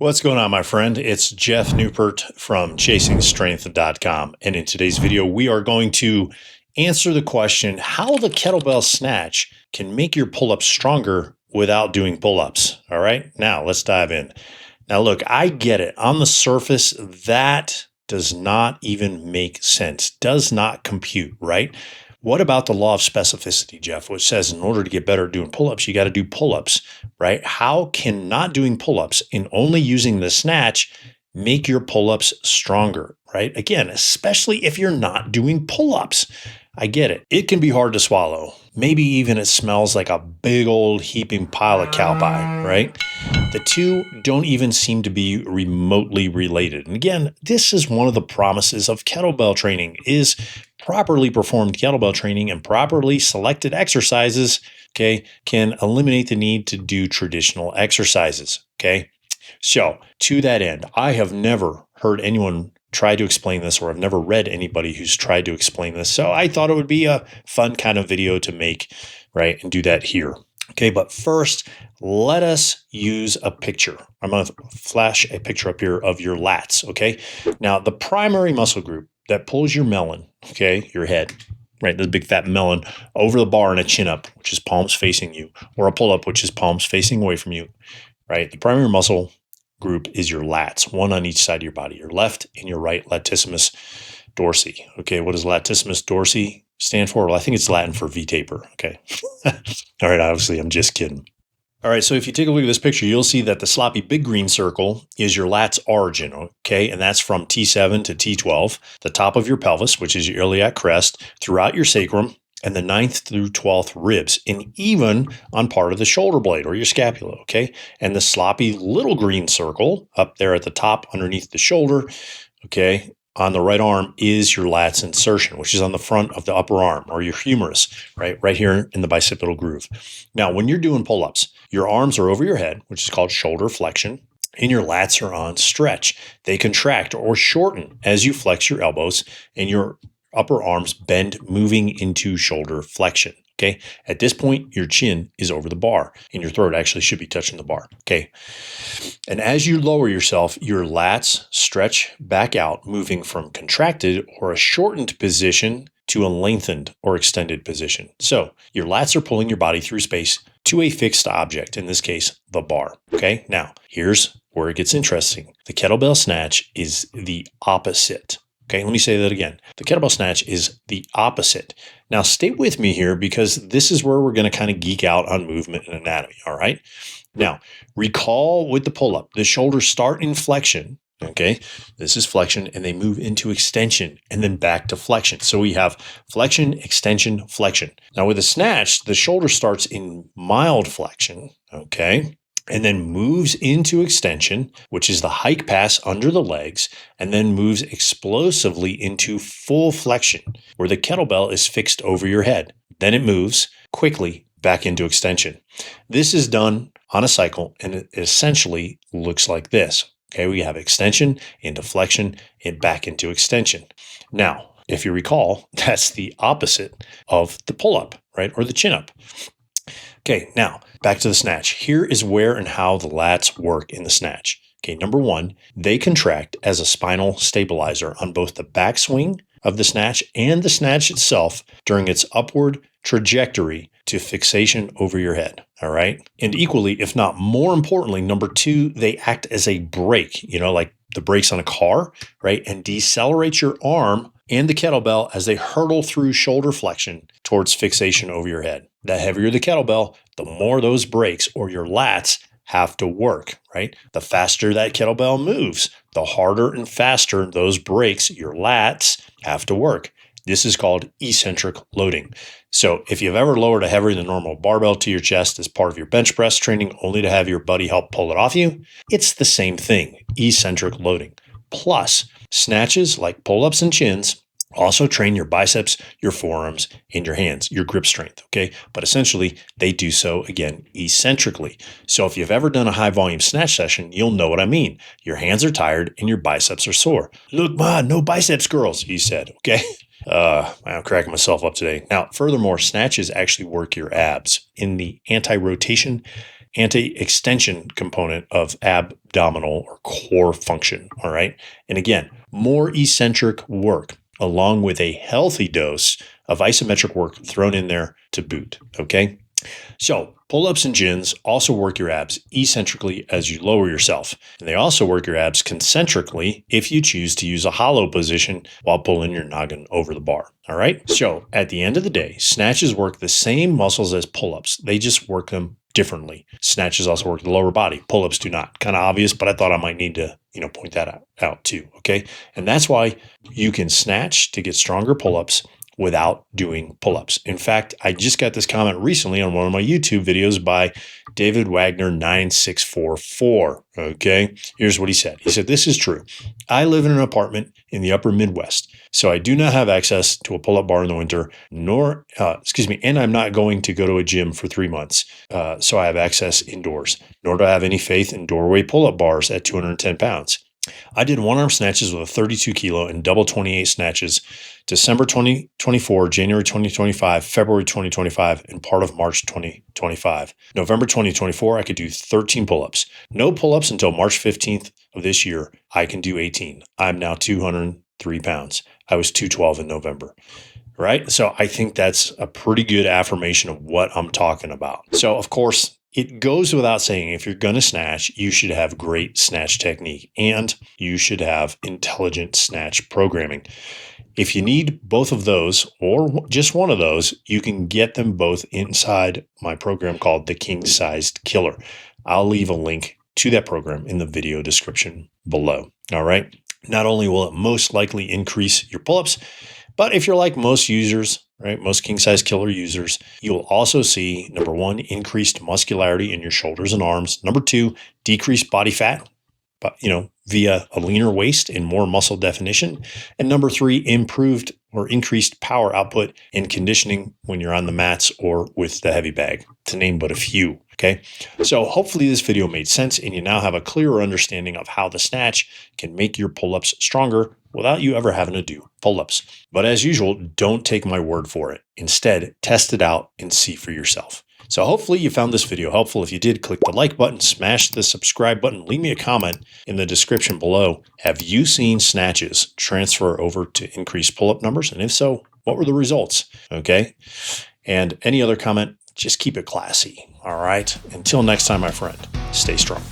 What's going on, my friend? It's Jeff Newport from ChasingStrength.com. And in today's video, we are going to answer the question, how the kettlebell snatch can make your pull-ups stronger without doing pull-ups. All right, now let's dive in. Now, look, I get it. On the surface, that does not even make sense, does not compute, right? What about the law of specificity, Jeff, which says in order to get better at doing pull-ups, you got to do pull-ups, right? How can not doing pull-ups and only using the snatch make your pull-ups stronger, right? Again, especially if you're not doing pull-ups. I get it. It can be hard to swallow. Maybe even it smells like a big old heaping pile of cow pie, right? The two don't even seem to be remotely related. And again, this is one of the promises of kettlebell training is properly performed kettlebell training and properly selected exercises, okay, can eliminate the need to do traditional exercises, okay? So to that end, I have never heard anyone try to explain this, or I've never read anybody who's tried to explain this. So I thought it would be a fun kind of video to make, right, and do that here. Okay, but first, let us use a picture. I'm going to flash a picture up here of your lats, okay? Now, the primary muscle group that pulls your melon, okay, your head, right, the big fat melon, over the bar in a chin-up, which is palms facing you, or a pull-up, which is palms facing away from you, right? The primary muscle group is your lats, one on each side of your body, your left and your right latissimus dorsi. Okay, what does latissimus dorsi stand for? Well, I think it's Latin for V-taper. Okay. All right, obviously, I'm just kidding. All right, so if you take a look at this picture, you'll see that the sloppy big green circle is your lats origin, okay? And that's from T7 to T12, the top of your pelvis, which is your iliac crest, throughout your sacrum, and the 9th through 12th ribs, and even on part of the shoulder blade or your scapula, okay? And the sloppy little green circle up there at the top underneath the shoulder, okay, on the right arm is your lats insertion, which is on the front of the upper arm or your humerus, right here in the bicipital groove. Now, when you're doing pull-ups, your arms are over your head, which is called shoulder flexion, and your lats are on stretch. They contract or shorten as you flex your elbows, and your upper arms bend, moving into shoulder flexion. Okay. At this point, your chin is over the bar and your throat actually should be touching the bar. Okay. And as you lower yourself, your lats stretch back out, moving from contracted or a shortened position to a lengthened or extended position. So your lats are pulling your body through space to a fixed object, in this case, the bar. Okay. Now, here's where it gets interesting. The kettlebell snatch is the opposite. Okay, let me say that again. The kettlebell snatch is the opposite. Now, stay with me here because this is where we're going to kind of geek out on movement and anatomy, all right? Now, recall with the pull-up, the shoulders start in flexion, okay? This is flexion, and they move into extension and then back to flexion. So we have flexion, extension, flexion. Now, with a snatch, the shoulder starts in mild flexion, okay? And then moves into extension, which is the hike pass under the legs, and then moves explosively into full flexion, where the kettlebell is fixed over your head. Then it moves quickly back into extension. This is done on a cycle, and it essentially looks like this. Okay, we have extension into flexion and back into extension. Now, if you recall, that's the opposite of the pull-up, right, or the chin-up. Okay, now back to the snatch. Here is where and how the lats work in the snatch. Okay, number one, they contract as a spinal stabilizer on both the backswing of the snatch and the snatch itself during its upward trajectory to fixation over your head. All right. And equally, if not more importantly, number two, they act as a brake, like the brakes on a car, right? And decelerate your arm and the kettlebell as they hurtle through shoulder flexion towards fixation over your head. The heavier the kettlebell, the more those brakes or your lats have to work, right? The faster that kettlebell moves, the harder and faster those brakes, your lats, have to work. This is called eccentric loading. So if you've ever lowered a heavier than normal barbell to your chest as part of your bench press training only to have your buddy help pull it off you, it's the same thing, eccentric loading. Plus, snatches like pull-ups and chins also train your biceps, your forearms, and your hands, your grip strength, okay? But essentially, they do so, again, eccentrically. So if you've ever done a high-volume snatch session, you'll know what I mean. Your hands are tired and your biceps are sore. Look, Ma, no biceps, girls, he said, okay? I'm cracking myself up today. Now, furthermore, snatches actually work your abs in the anti-rotation anti-extension component of abdominal or core function. All right. And again, more eccentric work along with a healthy dose of isometric work thrown in there to boot. Okay. So pull-ups and gins also work your abs eccentrically as you lower yourself. And they also work your abs concentrically if you choose to use a hollow position while pulling your noggin over the bar. All right. So at the end of the day, snatches work the same muscles as pull-ups. They just work them differently. Snatches also work the lower body. Pull-ups do not. Kind of obvious, but I thought I might need to, point that out too. Okay. And that's why you can snatch to get stronger pull-ups without doing pull-ups. In fact, I just got this comment recently on one of my YouTube videos by David Wagner 9644. Okay, here's what he said. He said, "This is true. I live in an apartment in the upper Midwest, so I do not have access to a pull-up bar in the winter, and I'm not going to go to a gym for 3 months, so I have access indoors, nor do I have any faith in doorway pull-up bars at 210 pounds. I did one-arm snatches with a 32 kilo and double 28 snatches December 2024, January 2025, February 2025, and part of March 2025. November 2024, I could do 13 pull-ups. No pull-ups until March 15th of this year. I can do 18. I'm now 203 pounds. I was 212 in November." Right? So I think that's a pretty good affirmation of what I'm talking about. So, of course, it goes without saying, if you're going to snatch, you should have great snatch technique and you should have intelligent snatch programming. If you need both of those or just one of those, you can get them both inside my program called the King Sized Killer. I'll leave a link to that program in the video description below. All right. Not only will it most likely increase your pull-ups, but if you're like most users, right, most King Size Killer users, you will also see, number one, increased muscularity in your shoulders and arms. Number two, decreased body fat, but via a leaner waist and more muscle definition. And number three, improved or increased power output and conditioning when you're on the mats or with the heavy bag, to name but a few. Okay. So hopefully this video made sense and you now have a clearer understanding of how the snatch can make your pull-ups stronger without you ever having to do pull-ups. But as usual, don't take my word for it. Instead, test it out and see for yourself. So hopefully you found this video helpful. If you did, click the like button, smash the subscribe button, leave me a comment in the description below. Have you seen snatches transfer over to increased pull-up numbers? And if so, what were the results? Okay. And any other comment, just keep it classy. All right. Until next time, my friend, stay strong.